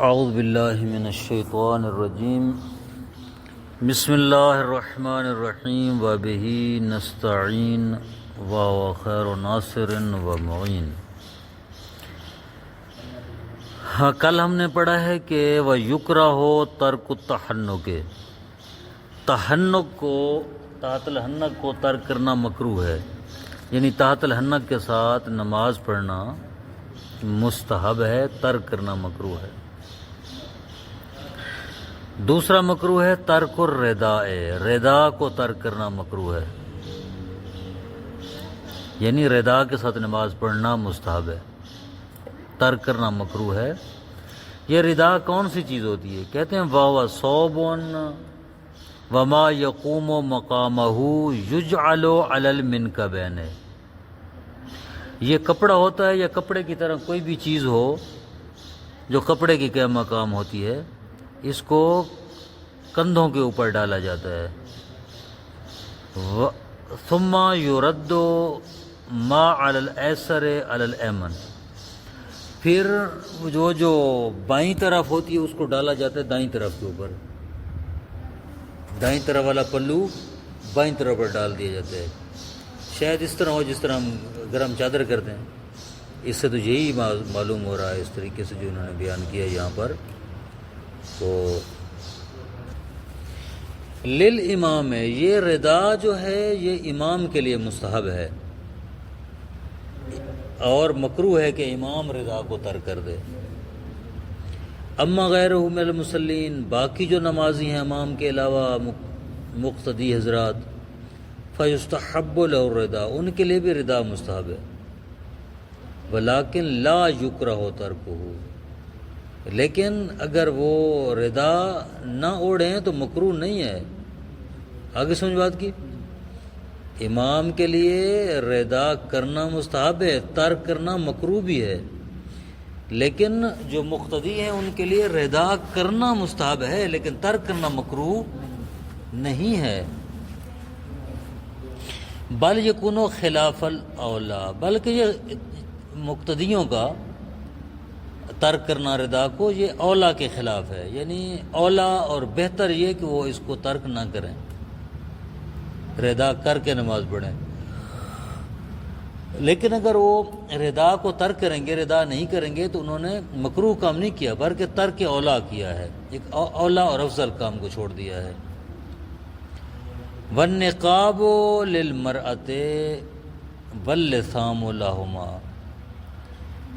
اعوذ باللہ من الشیطان الرجیم بسم اللہ الرحمن الرحیم وبہ نستعین وهو خیر ناصر و معین۔ کل ہم نے پڑھا ہے کہ وَيُكْرَهُ تَرْكُ التَّحَنُّكِ، تحنک کو تحت الحنک کو ترک کرنا مکروہ ہے، یعنی تحت الحنک کے ساتھ نماز پڑھنا مستحب ہے، ترک کرنا مکروہ ہے۔ دوسرا مکروہ ہے ترک الرداء، ردا کو ترک کرنا مکروہ ہے، یعنی ردا کے ساتھ نماز پڑھنا مستحب ہے، ترک کرنا مکروہ ہے۔ یہ ردا کون سی چیز ہوتی ہے؟ کہتے ہیں وَهُوَ ثَوْبٌ وَمَا يَقُومُ مَقَامَهُ يُجْعَلُ عَلَى الْمِنْكَبَيْنِ، یہ کپڑا ہوتا ہے یا کپڑے کی طرح کوئی بھی چیز ہو جو کپڑے کی کیا مقام ہوتی ہے، اس کو کندھوں کے اوپر ڈالا جاتا ہے۔ ثم يرد ما على الأيسر على الأيمن، پھر جو بائیں طرف ہوتی ہے اس کو ڈالا جاتا ہے دائیں طرف کے اوپر، دائیں طرف والا پلو بائیں طرف پر ڈال دیا جاتا ہے۔ شاید اس طرح ہو جس طرح اگر ہم چادر کرتے ہیں، اس سے تو یہی معلوم ہو رہا ہے اس طریقے سے جو انہوں نے بیان کیا یہاں پر۔ تو للامام ہے، یہ ردا جو ہے یہ امام کے لیے مستحب ہے، اور مکروہ ہے کہ امام ردا کو ترک کر دے۔ اما غیرہ من المصلین، باقی جو نمازی ہیں امام کے علاوہ مقتدی حضرات، فیستحب له الردا، ان کے لیے بھی ردا مستحب ہے، ولیکن لا یکرہ ترکہ، لیکن اگر وہ ردا نہ اوڑھیں تو مکروہ نہیں ہے۔ آگے سمجھ بات کی، امام کے لیے ردا کرنا مستحب ہے، ترک کرنا مکروہ بھی ہے، لیکن جو مقتدی ہیں ان کے لیے ردا کرنا مستحب ہے لیکن ترک کرنا مکروہ نہیں ہے۔ بل یکونو خلاف الاولا، بلکہ یہ مقتدیوں کا ترک کرنا ردا کو یہ اولا کے خلاف ہے، یعنی اولا اور بہتر یہ کہ وہ اس کو ترک نہ کریں، ردا کر کے نماز پڑھیں۔ لیکن اگر وہ ردا کو ترک کریں گے، ردا نہیں کریں گے تو انہوں نے مکروہ کام نہیں کیا بلکہ ترک اولا کیا ہے، ایک اولا اور افضل کام کو چھوڑ دیا ہے۔ والنقاب للمرأۃ واللثام لہما،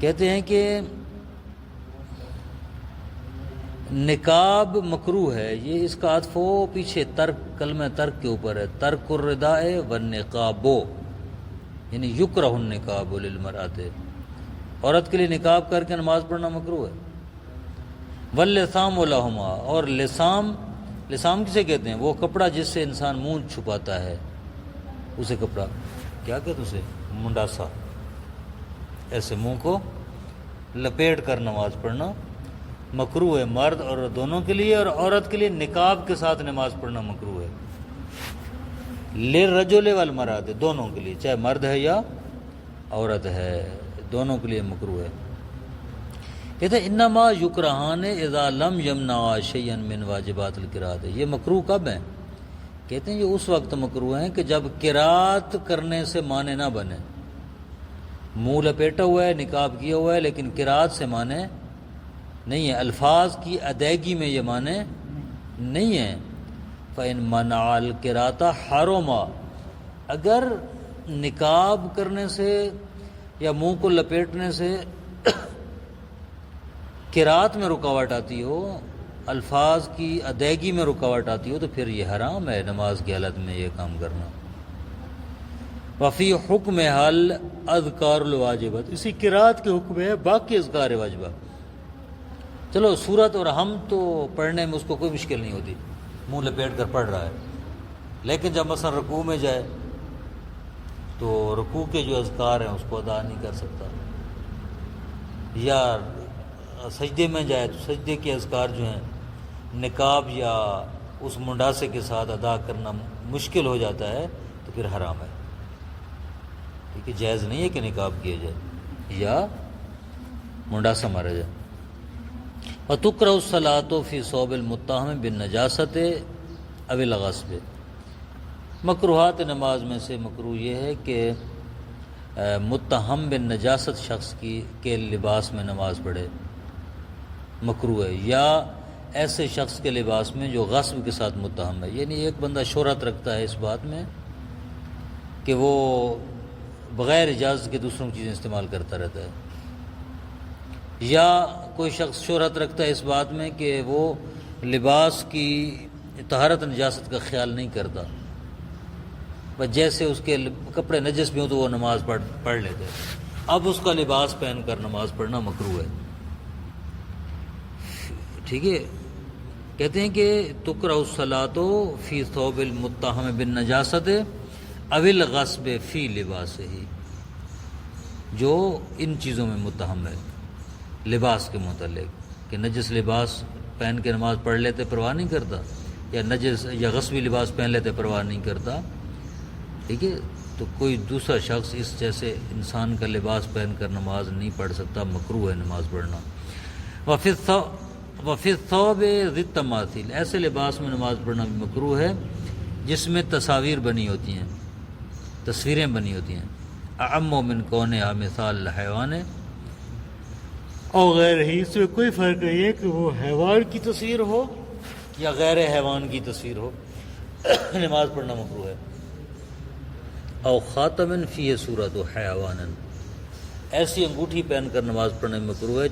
کہتے ہیں کہ نقاب مکروہ ہے، یہ اس کا عطف ہو پیچھے ترک، کلمہ ترک کے اوپر ہے، ترک الرداء والنقاب، یعنی یکرہ النقاب للمرأۃ، عورت کے لیے نقاب کر کے نماز پڑھنا مکروہ ہے۔ واللثام لہما، اور لثام کسے کہتے ہیں؟ وہ کپڑا جس سے انسان منہ چھپاتا ہے، اسے کپڑا کیا کہتے ہیں؟ اسے منڈاسا، ایسے منہ کو لپیٹ کر نماز پڑھنا مکروہ ہے، مرد اور دونوں کے لیے، اور عورت کے لیے نقاب کے ساتھ نماز پڑھنا مکروہ ہے۔ للرجل والمرأۃ، دونوں کے لیے، چاہے مرد ہے یا عورت ہے، دونوں کے لیے مکروہ ہے۔ کہتے ہیں انما یکرہان اذا لم یمنعا شیئا من واجبات القراءۃ، یہ مکروہ کب ہیں؟ کہتے ہیں یہ اس وقت مکروہ ہیں کہ جب قراءت کرنے سے مانع نہ بنے، منہ لپیٹا ہوا ہے، نقاب کیا ہوا ہے، لیکن قراءت سے مانع نہیں ہے، الفاظ کی ادائیگی میں یہ معنی نہیں ہے۔ فَإِن مَنَعَ الْقِرَاءَةَ حَرُمَ، اگر نقاب کرنے سے یا منہ کو لپیٹنے سے قراءت میں رکاوٹ آتی ہو، الفاظ کی ادائیگی میں رکاوٹ آتی ہو، تو پھر یہ حرام ہے نماز کی حالت میں یہ کام کرنا۔ وفی حکم حل اذکار الواجبات، اسی قراءت کے حکم ہے باقی اذکار واجبہ۔ چلو سورت اور ہم تو پڑھنے میں اس کو کوئی مشکل نہیں ہوتی، منہ لپیٹ کر پڑھ رہا ہے، لیکن جب مثلا رکوع میں جائے تو رکوع کے جو اذکار ہیں اس کو ادا نہیں کر سکتا، یا سجدے میں جائے تو سجدے کے اذکار جو ہیں نقاب یا اس منڈاسے کے ساتھ ادا کرنا مشکل ہو جاتا ہے تو پھر حرام ہے، کیونکہ جائز نہیں ہے کہ نقاب کیا جائے یا منڈاسا مارا جائے۔ وتکرہ الصلاۃ فی ثوب المتہم بالنجاست او الغصب، مکروہات نماز میں سے مکروہ یہ ہے کہ متہم بن نجاست شخص کے لباس میں نماز پڑھے، مکروہ ہے، یا ایسے شخص کے لباس میں جو غصب کے ساتھ متہم ہے، یعنی ایک بندہ شہرت رکھتا ہے اس بات میں کہ وہ بغیر اجازت کے دوسروں کی چیزیں استعمال کرتا رہتا ہے، یا کوئی شخص شہرت رکھتا ہے اس بات میں کہ وہ لباس کی طہارت نجاست کا خیال نہیں کرتا، بس جیسے اس کے کپڑے نجس بھی ہوں تو وہ نماز پڑھ لیتے، اب اس کا لباس پہن کر نماز پڑھنا مکروہ ہے، ٹھیک ہے۔ کہتے ہیں کہ تکرہ الصلاۃ فی ثوب المتہم بالنجاست او الغصب فی لباسہ، جو ان چیزوں میں متہم ہے لباس کے متعلق، کہ نجس لباس پہن کے نماز پڑھ لیتے پرواہ نہیں کرتا، یا نجس یا غصبی لباس پہن لیتے پرواہ نہیں کرتا، ٹھیک ہے، تو کوئی دوسرا شخص اس جیسے انسان کا لباس پہن کر نماز نہیں پڑھ سکتا، مکروہ ہے نماز پڑھنا۔ وفی الثوب ذی التماثیل، ایسے لباس میں نماز پڑھنا بھی مکروہ ہے جس میں تصاویر بنی ہوتی ہیں، تصویریں بنی ہوتی ہیں، اعم من کونہا مثال الحیوان، اور غیر ہی، اس میں کوئی فرق نہیں ہے کہ وہ حیوان کی تصویر ہو یا غیر حیوان کی تصویر ہو، نماز پڑھنا مکروہ ہے۔ او خاتم فیہ صورت حیوان، ایسی انگوٹھی پہن کر نماز پڑھنا مکروہ ہے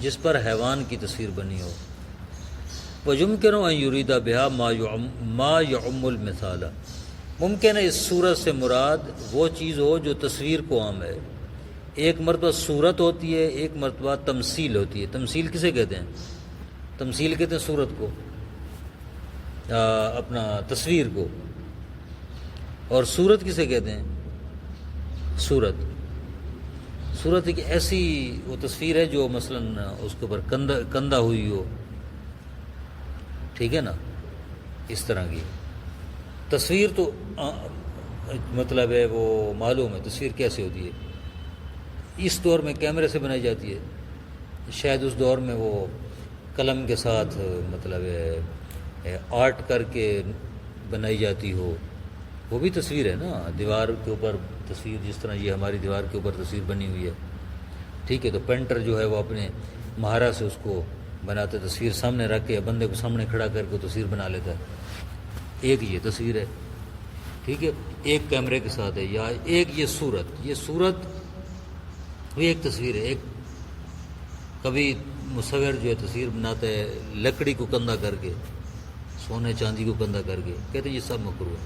جس پر حیوان کی تصویر بنی ہو۔ وَيُمْكِنُ أَن يُرِيدَ بِهَا مَا يَعُمُّ الْمِثَالَ، ممکن ہے اس صورت سے مراد وہ چیز ہو جو تصویر کو عام ہے، ایک مرتبہ صورت ہوتی ہے، ایک مرتبہ تمثیل ہوتی ہے۔ تمثیل کسے کہتے ہیں؟ تمثیل کہتے ہیں صورت کو، اپنا تصویر کو، اور صورت کسے کہتے ہیں؟ صورت ایک ایسی وہ تصویر ہے جو مثلا اس کے اوپر کندہ ہوئی ہو، ٹھیک ہے نا، اس طرح کی تصویر تو مطلب ہے وہ معلوم ہے تصویر کیسے ہوتی ہے، اس دور میں کیمرے سے بنائی جاتی ہے، شاید اس دور میں وہ قلم کے ساتھ مطلب ہے آرٹ کر کے بنائی جاتی ہو، وہ بھی تصویر ہے نا، دیوار کے اوپر تصویر، جس طرح یہ ہماری دیوار کے اوپر تصویر بنی ہوئی ہے، ٹھیک ہے، تو پینٹر جو ہے وہ اپنے مہارا سے اس کو بناتے، تصویر سامنے رکھ کے بندے کو سامنے کھڑا کر کے تصویر بنا لیتا ہے، ایک یہ تصویر ہے، ٹھیک ہے، ایک کیمرے کے ساتھ ہے، یا ایک یہ صورت وہ ایک تصویر ہے۔ ایک کبھی مصور جو ہے تصویر بناتا ہے لکڑی کو کندہ کر کے، سونے چاندی کو کندہ کر کے، کہتے ہیں یہ سب مکروہ ہے۔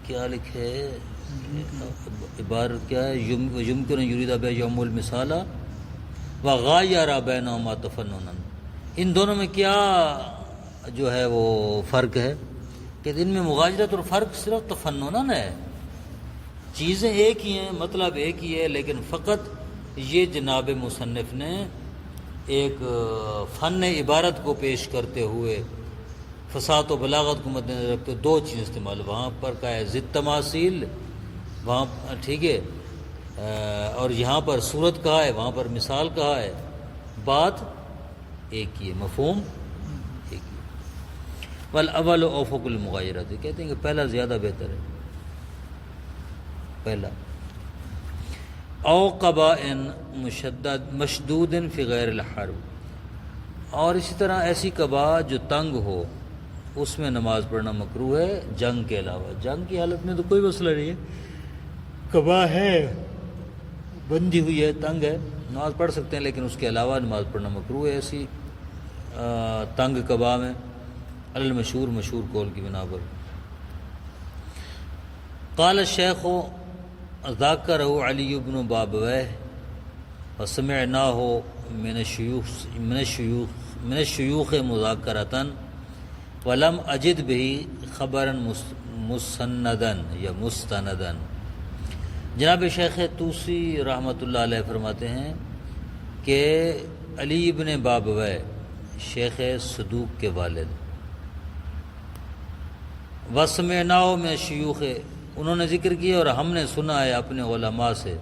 کیا لکھے عبارت کیا ہے؟ یمکن یرید بہ یوم المثال وغایر بینہما تفننا، ان دونوں میں کیا جو ہے وہ فرق ہے کہ ان میں مغایرت اور فرق صرف تفنن ہے، چیزیں ایک ہی ہیں، مطلب ایک ہی ہے، لیکن فقط یہ جناب مصنف نے ایک فن عبارت کو پیش کرتے ہوئے فصاحت و بلاغت کو مد نظر رکھتے دو چیزیں استعمال، وہاں پر کا ہے ضد تماثیل، وہاں ٹھیک ہے، اور یہاں پر صورت کہا ہے، وہاں پر مثال کہا ہے، بات ایک ہی ہے، مفہوم ایک ہی ہے۔ والاول اوفق المغایرات، کہتے ہیں کہ پہلا زیادہ بہتر ہے، پہلا۔ او قبائن مشدود فی غیر الحرب، اور اسی طرح ایسی قبا جو تنگ ہو اس میں نماز پڑھنا مکروہ ہے جنگ کے علاوہ، جنگ کی حالت میں تو کوئی مسئلہ نہیں ہے، قبا ہے بندھی ہوئی ہے تنگ ہے نماز پڑھ سکتے ہیں، لیکن اس کے علاوہ نماز پڑھنا مکروہ ہے ایسی تنگ قبا میں، مشہور قول کی بنا پر۔ قال الشیخ ذاکرہ علی بن بابویہ وسمعناہ من الشیوخ مذاکرۃ ولم اجد به خبرا مسندا یا مستندا۔ جناب شیخ طوسی رحمۃ اللہ علیہ فرماتے ہیں کہ علی بن بابویہ شیخ صدوق کے والد، وسمعناہ من الشیوخ، انہوں نے ذکر کیا اور ہم نے سنا ہے اپنے علماء سے،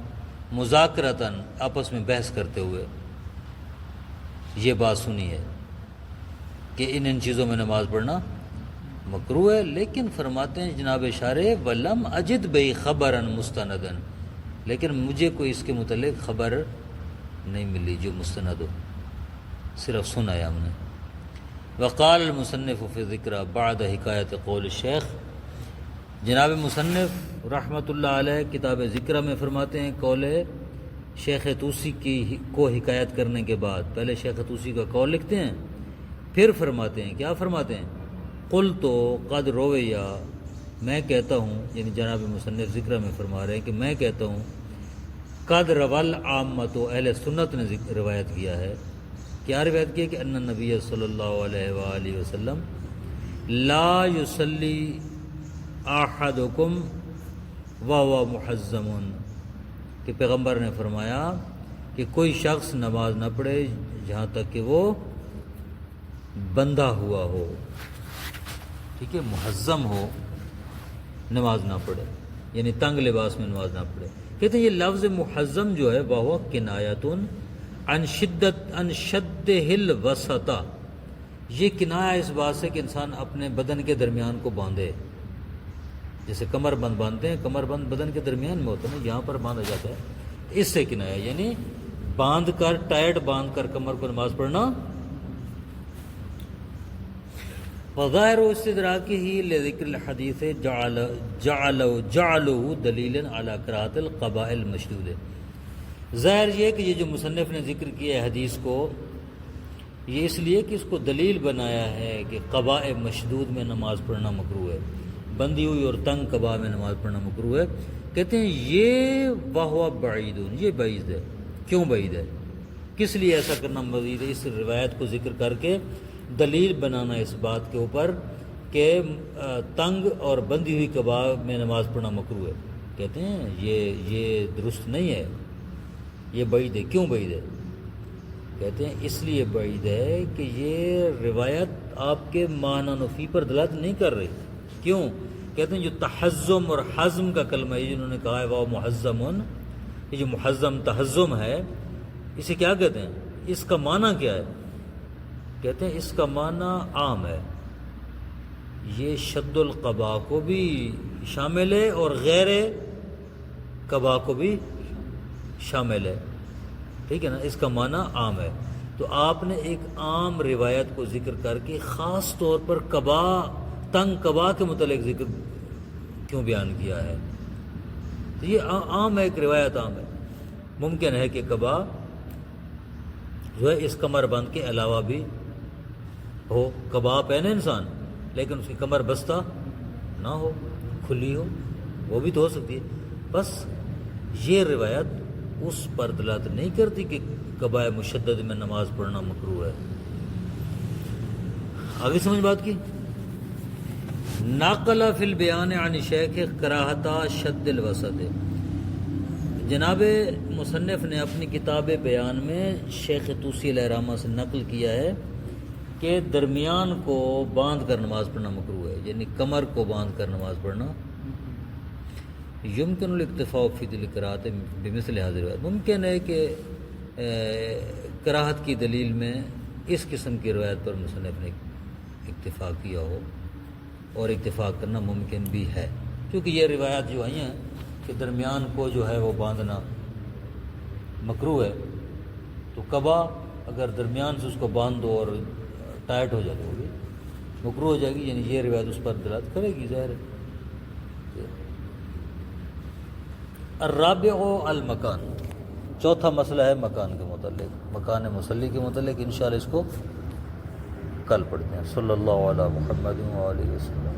مذاکرتاً آپس میں بحث کرتے ہوئے یہ بات سنی ہے کہ ان چیزوں میں نماز پڑھنا مکروہ ہے، لیکن فرماتے ہیں جناب شارح ولم اجد بی خبراً مستنداً، لیکن مجھے کوئی اس کے متعلق خبر نہیں ملی جو مستند ہو، صرف سنا ہے ہم نے۔ وقال المصنف فی ذکر بعد حکایت قول الشیخ، جناب مصنف رحمۃ اللہ علیہ کتاب ذکر میں فرماتے ہیں قول شیخ طوسی کی کو حکایت کرنے کے بعد، پہلے شیخ طوسی کا قول لکھتے ہیں، پھر فرماتے ہیں، کیا فرماتے ہیں؟ قلت قد رویا، میں کہتا ہوں، یعنی جناب مصنف ذکر میں فرما رہے ہیں کہ میں کہتا ہوں، قد روال عامت، اہل سنت نے روایت کیا ہے، کیا روایت کیا کہ ان نبی صلی اللہ علیہ وآلہ وسلم لا یصلی احدکم وهو محزم، کہ پیغمبر نے فرمایا کہ کوئی شخص نماز نہ پڑھے جہاں تک کہ وہ بندھا ہوا ہو، ٹھیک ہے، محزم ہو نماز نہ پڑھے، یعنی تنگ لباس میں نماز نہ پڑھے۔ کہتے ہیں یہ لفظ محزم جو ہے وہ کنایۃ عن شدہ الوسط، یہ کنایہ اس بات سے کہ انسان اپنے بدن کے درمیان کو باندھے، جیسے کمر بند باندھتے ہیں، کمر بند بدن کے درمیان میں ہوتا ہے نا، یہاں پر باندھا جاتا ہے، اس سے کنایہ، یعنی باندھ کر، ٹائٹ باندھ کر کمر کو نماز پڑھنا۔ وظاہر استدراکہ لذکر الحدیث جعلوا دلیلا علی کراہۃ القباء المشدود، ظاہر یہ کہ یہ جو مصنف نے ذکر کیا ہے حدیث کو، یہ اس لیے کہ اس کو دلیل بنایا ہے کہ قباء مشدود میں نماز پڑھنا مکروہ ہے، بندھی ہوئی اور تنگ قباء میں نماز پڑھنا مکروہ ہے۔ کہتے ہیں یہ وہو بعید، یہ بعید ہے۔ کیوں بعید ہے؟ کس لیے ایسا کرنا مزید ہے؟ اس روایت کو ذکر کر کے دلیل بنانا اس بات کے اوپر کہ تنگ اور بندھی ہوئی قباء میں نماز پڑھنا مکروہ ہے۔ کہتے ہیں یہ درست نہیں ہے، یہ بعید ہے۔ کیوں بعید ہے؟ کہتے ہیں اس لیے بعید ہے کہ یہ روایت آپ کے معنی نفی پر دلالت نہیں کر رہی۔ کیوں؟ کہتے ہیں جو تحزم اور حزم کا کلمہ ہے جنہوں نے کہا ہے وہ محزمن، یہ جو محزم تحزم ہے، اسے کیا کہتے ہیں؟ اس کا معنی کیا ہے؟ کہتے ہیں اس کا معنی عام ہے، یہ شد القبا کو بھی شامل ہے اور غیر قبا کو بھی شامل ہے، ٹھیک ہے نا، اس کا معنی عام ہے۔ تو آپ نے ایک عام روایت کو ذکر کر کے خاص طور پر قبا، تنگ قبا کے متعلق ذکر کیوں بیان کیا ہے؟ تو یہ عام ہے، ایک روایت عام ہے۔ ممکن ہے کہ قبا جو ہے اس کمر بند کے علاوہ بھی ہو، قبا پہنے انسان لیکن اس کی کمر بستہ نہ ہو، کھلی ہو، وہ بھی تو ہو سکتی ہے۔ بس یہ روایت اس پر دلالت نہیں کرتی کہ قبا مشدد میں نماز پڑھنا مکروہ ہے۔ آگے سمجھ بات کی۔ ناقل فی البیان عن شیخ کراہت شد الوسط، جناب مصنف نے اپنی کتاب بیان میں شیخ طوسی علیہ الرحمہ سے نقل کیا ہے کہ درمیان کو باندھ کر نماز پڑھنا مکروہ ہے، یعنی کمر کو باندھ کر نماز پڑھنا۔ یمکن الاکتفاء فی دل کراہت بمثل حاضر روایت، ممکن ہے کہ کراہت کی دلیل میں اس قسم کی روایت پر مصنف نے اکتفا کیا ہو، اور اکتفا کرنا ممکن بھی ہے، کیونکہ یہ روایات جو آئی ہیں کہ درمیان کو جو ہے وہ باندھنا مکروہ ہے، تو قبا اگر درمیان سے اس کو باندھ دو اور ٹائٹ ہو جائے ہوگی مکروہ ہو جائے گی، یعنی یہ روایت اس پر دلالت کرے گی، ظاہر ہے۔ الرابع المکان، چوتھا مسئلہ ہے مکان کے متعلق، مکان مصلی کے متعلق، انشاءاللہ اس کو کل پڑھتے ہیں۔ صلی اللہ علیہ محمد وآلہ وسلم۔